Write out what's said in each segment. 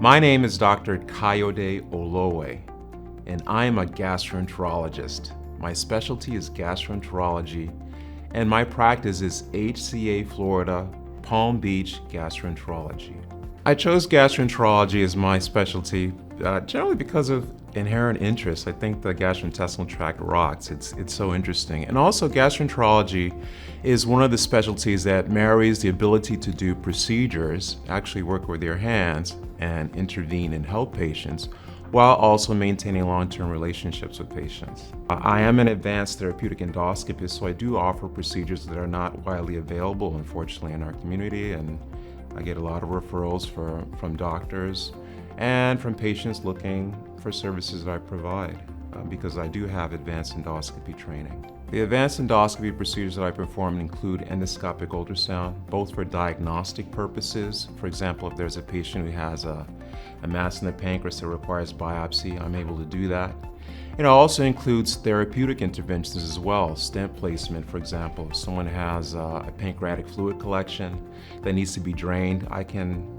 My name is Dr. Kayode Olowe, and I am a gastroenterologist. My specialty is gastroenterology, and my practice is HCA Florida, Palm Beach Gastroenterology. I chose gastroenterology as my specialty generally because of inherent interest. I think the gastrointestinal tract rocks. It's so interesting. And also gastroenterology is one of the specialties that marries the ability to do procedures, actually work with your hands and intervene and help patients, while also maintaining long-term relationships with patients. I am an advanced therapeutic endoscopist, so I do offer procedures that are not widely available, unfortunately, in our community, and I get a lot of referrals from doctors and from patients looking for services that I provide because I do have advanced endoscopy training. The advanced endoscopy procedures that I perform include endoscopic ultrasound, both for diagnostic purposes. For example, if there's a patient who has a mass in the pancreas that requires biopsy, I'm able to do that. It also includes therapeutic interventions as well, stent placement, for example. If someone has a pancreatic fluid collection that needs to be drained, I can,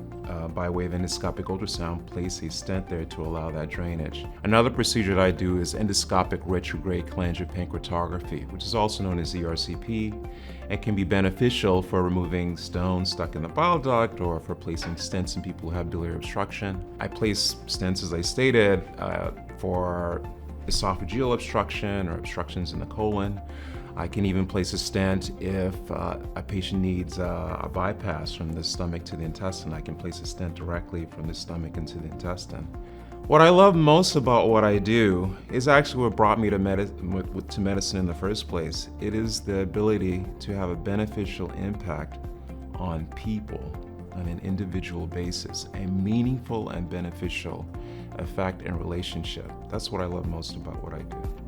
by way of endoscopic ultrasound, place a stent there to allow that drainage. Another procedure that I do is endoscopic retrograde cholangiopancreatography, which is also known as ERCP. It can be beneficial for removing stones stuck in the bile duct or for placing stents in people who have biliary obstruction. I place stents, as I stated, for esophageal obstruction or obstructions in the colon. I can even place a stent if a patient needs a bypass from the stomach to the intestine. I can place a stent directly from the stomach into the intestine. What I love most about what I do is actually what brought me to medicine in the first place. It is the ability to have a beneficial impact on people on an individual basis, a meaningful and beneficial effect and relationship. That's what I love most about what I do.